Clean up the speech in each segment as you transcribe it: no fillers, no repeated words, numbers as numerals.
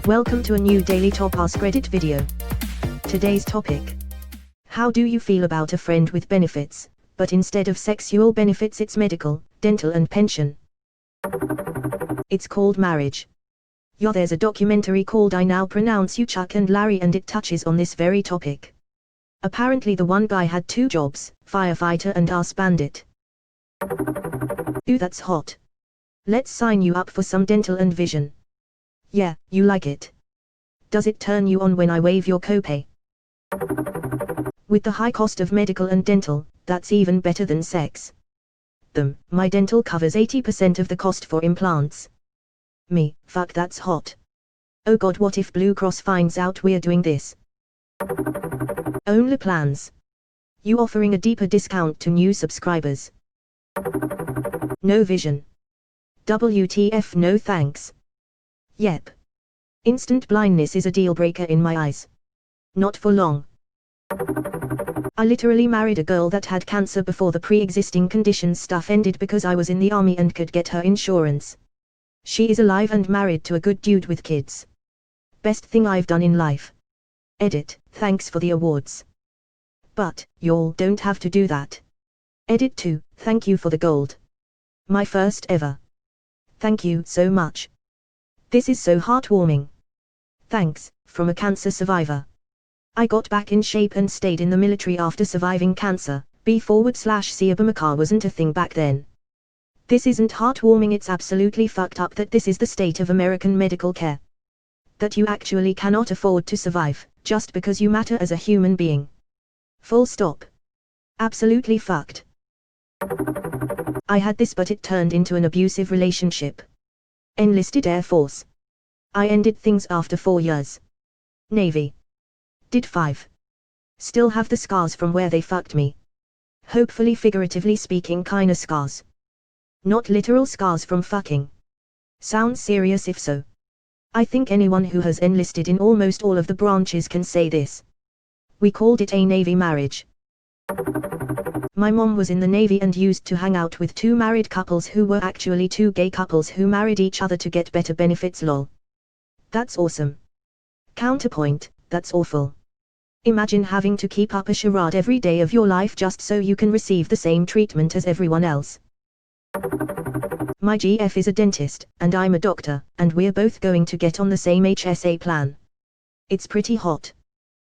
Welcome to a new daily top Askreddit video. Today's topic. How do you feel about a friend with benefits, but instead of sexual benefits it's medical, dental and pension? It's called marriage. Yeah, there's a documentary called I Now Pronounce You Chuck and Larry and it touches on this very topic. Apparently the one guy had two jobs, firefighter and ass bandit. Ooh, that's hot. Let's sign you up for some dental and vision. Yeah, you like it. Does it turn you on when I waive your copay? With the high cost of medical and dental, that's even better than sex. My dental covers 80% of the cost for implants. Fuck, that's hot. Oh god, what if Blue Cross finds out we're doing this? Only plans. You offering a deeper discount to new subscribers. No vision. WTF, no thanks. Yep. Instant blindness is a deal breaker in my eyes. Not for long. I literally married a girl that had cancer before the pre-existing conditions stuff ended because I was in the army and could get her insurance. She is alive and married to a good dude with kids. Best thing I've done in life. Edit, thanks for the awards. But, y'all don't have to do that. Edit 2, thank you for the gold. My first ever. Thank you so much. This is so heartwarming. Thanks, from a cancer survivor. I got back in shape and stayed in the military after surviving cancer. B/C Obamacare wasn't a thing back then. This isn't heartwarming, it's absolutely fucked up that this is the state of American medical care. That you actually cannot afford to survive, just because you matter as a human being. Full stop. Absolutely fucked. I had this but it turned into an abusive relationship. Enlisted Air Force. I ended things after 4 years. Navy. Did 5. Still have the scars from where they fucked me. Hopefully figuratively speaking kinda scars. Not literal scars from fucking. Sounds serious if so. I think anyone who has enlisted in almost all of the branches can say this. We called it a Navy marriage. My mom was in the Navy and used to hang out with 2 married couples who were actually 2 gay couples who married each other to get better benefits, lol. That's awesome. Counterpoint, that's awful. Imagine having to keep up a charade every day of your life just so you can receive the same treatment as everyone else. My GF is a dentist, and I'm a doctor, and we're both going to get on the same HSA plan. It's pretty hot.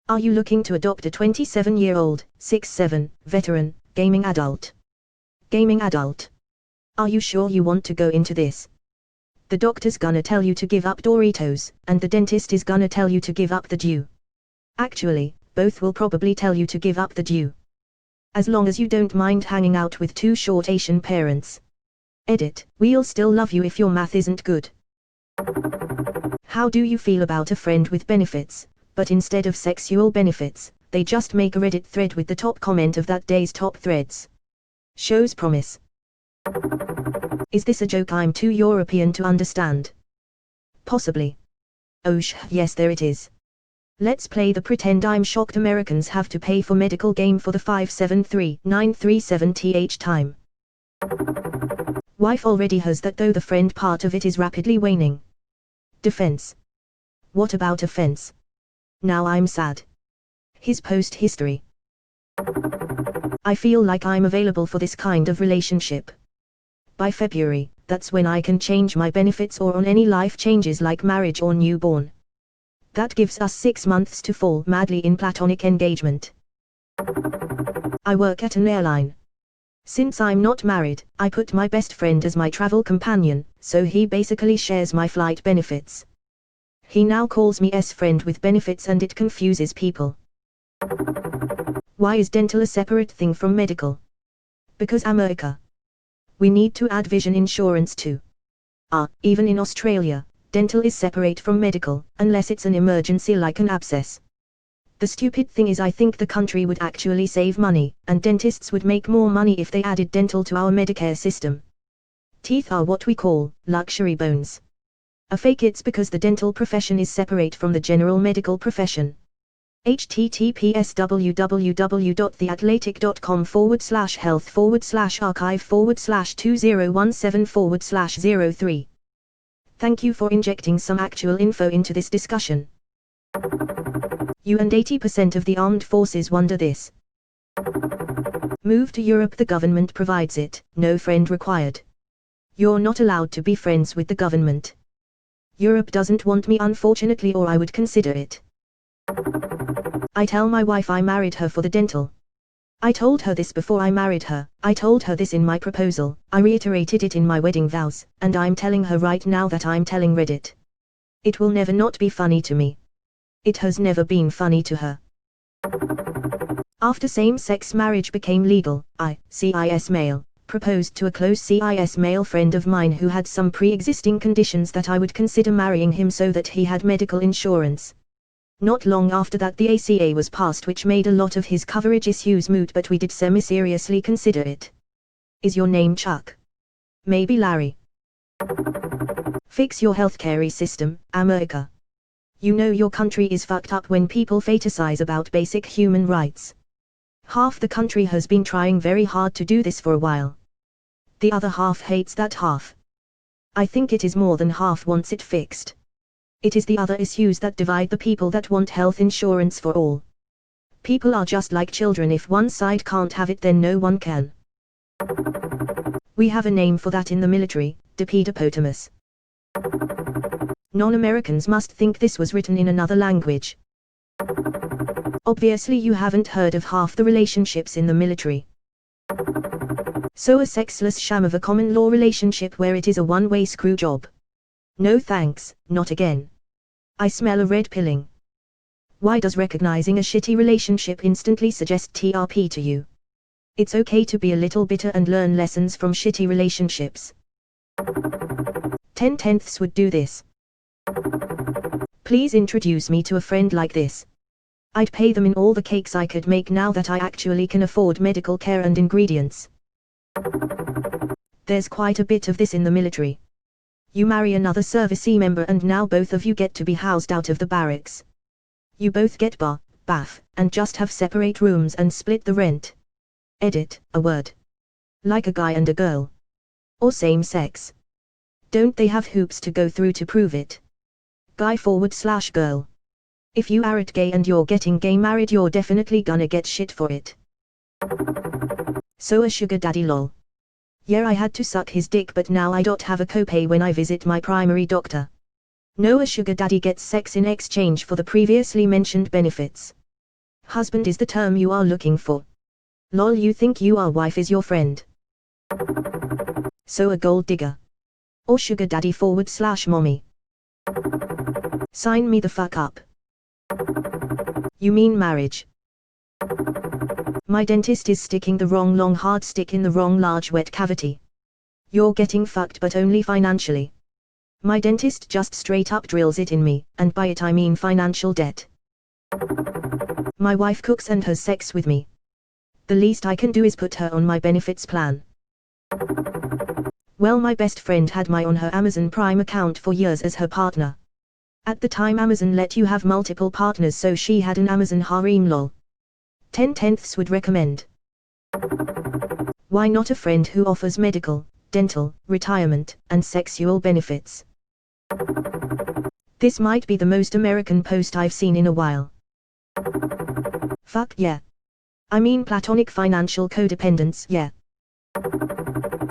Are you looking to adopt a 27-year-old, 6'7", veteran, gaming adult? Gaming adult. Are you sure you want to go into this? The doctor's gonna tell you to give up Doritos, and the dentist is gonna tell you to give up the dew. Actually, both will probably tell you to give up the dew. As long as you don't mind hanging out with 2 short Asian parents. Edit, we'll still love you if your math isn't good. How do you feel about a friend with benefits, but instead of sexual benefits, they just make a Reddit thread with the top comment of that day's top threads? Shows promise. Is this a joke I'm too European to understand? Possibly. Oh yes, there it is. Let's play the pretend I'm shocked Americans have to pay for medical game for the 573-937th time. Wife already has that though the friend part of it is rapidly waning. Defense. What about offense? Now I'm sad. His post history. I feel like I'm available for this kind of relationship. By February, that's when I can change my benefits or on any life changes like marriage or newborn. That gives us 6 months to fall madly in platonic engagement. I work at an airline. Since I'm not married, I put my best friend as my travel companion, so he basically shares my flight benefits. He now calls me S-friend with benefits and it confuses people. Why is dental a separate thing from medical? Because America. We need to add vision insurance too. Even in Australia, dental is separate from medical, unless it's an emergency like an abscess. The stupid thing is I think the country would actually save money, and dentists would make more money if they added dental to our Medicare system. Teeth are what we call luxury bones. A fake it's because the dental profession is separate from the general medical profession. https://theathletic.com/health/archive/2017/03 Thank you for injecting some actual info into this discussion. You and 80% of the armed forces wonder this. Move to Europe, the government provides it, no friend required. You're not allowed to be friends with the government. Europe doesn't want me, unfortunately, or I would consider it. I tell my wife I married her for the dental. I told her this before I married her, I told her this in my proposal, I reiterated it in my wedding vows, and I'm telling her right now that I'm telling Reddit. It will never not be funny to me. It has never been funny to her. After same-sex marriage became legal, I, cis male, proposed to a close cis male friend of mine who had some pre-existing conditions that I would consider marrying him so that he had medical insurance. Not long after that the ACA was passed, which made a lot of his coverage issues moot, but we did semi-seriously consider it. Is your name Chuck? Maybe Larry. Fix your healthcare system, America. You know your country is fucked up when people fantasize about basic human rights. Half the country has been trying very hard to do this for a while. The other half hates that half. I think it is more than half wants it fixed. It is the other issues that divide the people that want health insurance for all. People are just like children, if one side can't have it then no one can. We have a name for that in the military, Dipedopotamus. Non-Americans must think this was written in another language. Obviously you haven't heard of half the relationships in the military. So a sexless sham of a common law relationship where it is a one-way screw job. No thanks, not again. I smell a red pilling. Why does recognizing a shitty relationship instantly suggest TRP to you? It's okay to be a little bitter and learn lessons from shitty relationships. 10/10ths would do this. Please introduce me to a friend like this. I'd pay them in all the cakes I could make now that I actually can afford medical care and ingredients. There's quite a bit of this in the military. You marry another servicee member and now both of you get to be housed out of the barracks. You both get bath, and just have separate rooms and split the rent. Edit, a word. Like a guy and a girl. Or same sex. Don't they have hoops to go through to prove it? Guy/girl. If you are gay and you're getting gay married, you're definitely gonna get shit for it. So a sugar daddy lol. Yeah, I had to suck his dick, but now I don't have a copay when I visit my primary doctor. No, a sugar daddy gets sex in exchange for the previously mentioned benefits. Husband is the term you are looking for. Lol, you think your wife is your friend. So a gold digger. Or sugar daddy/mommy. Sign me the fuck up. You mean marriage? My dentist is sticking the wrong long hard stick in the wrong large wet cavity. You're getting fucked, but only financially. My dentist just straight up drills it in me, and by it I mean financial debt. My wife cooks and has sex with me. The least I can do is put her on my benefits plan. Well, my best friend had my on her Amazon Prime account for years as her partner. At the time Amazon let you have multiple partners, so she had an Amazon harem lol. 10/10ths would recommend. Why not a friend who offers medical, dental, retirement, and sexual benefits? This might be the most American post I've seen in a while. Fuck yeah. I mean platonic financial codependence, yeah.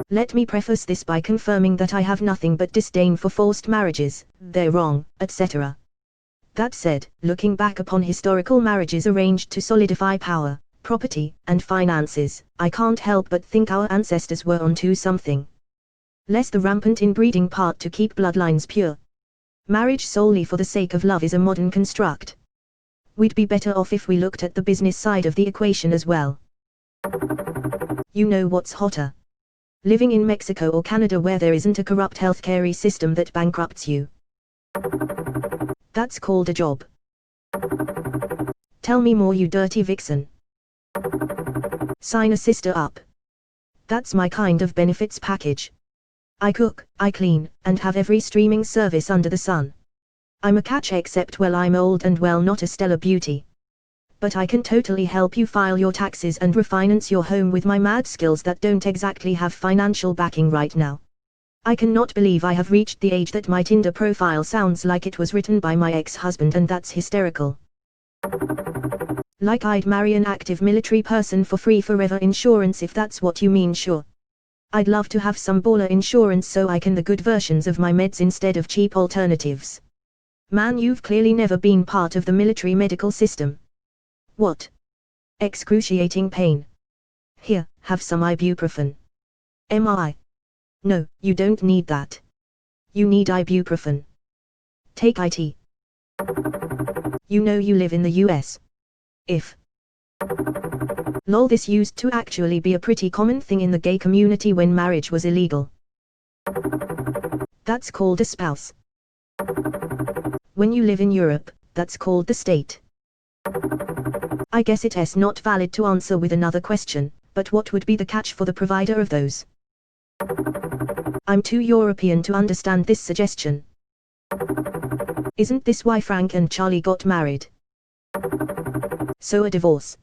Let me preface this by confirming that I have nothing but disdain for forced marriages, they're wrong, etc. That said, looking back upon historical marriages arranged to solidify power, property, and finances, I can't help but think our ancestors were onto something. Less the rampant inbreeding part to keep bloodlines pure. Marriage solely for the sake of love is a modern construct. We'd be better off if we looked at the business side of the equation as well. You know what's hotter? Living in Mexico or Canada where there isn't a corrupt healthcare system that bankrupts you. That's called a job. Tell me more, you dirty vixen. Sign a sister up. That's my kind of benefits package. I cook, I clean, and have every streaming service under the sun. I'm a catch, except well, I'm old and well, not a stellar beauty. But I can totally help you file your taxes and refinance your home with my mad skills that don't exactly have financial backing right now. I cannot believe I have reached the age that my Tinder profile sounds like it was written by my ex-husband, and that's hysterical. Like I'd marry an active military person for free forever insurance if that's what you mean, sure. I'd love to have some baller insurance so I can the good versions of my meds instead of cheap alternatives. Man, you've clearly never been part of the military medical system. What? Excruciating pain. Here, have some ibuprofen. MI. No, you don't need that. You need ibuprofen. Take IT. You know you live in the US. If. Lol, this used to actually be a pretty common thing in the gay community when marriage was illegal. That's called a spouse. When you live in Europe, that's called the state. I guess it's not valid to answer with another question, but what would be the catch for the provider of those? I'm too European to understand this suggestion. Isn't this why Frank and Charlie got married? So a divorce.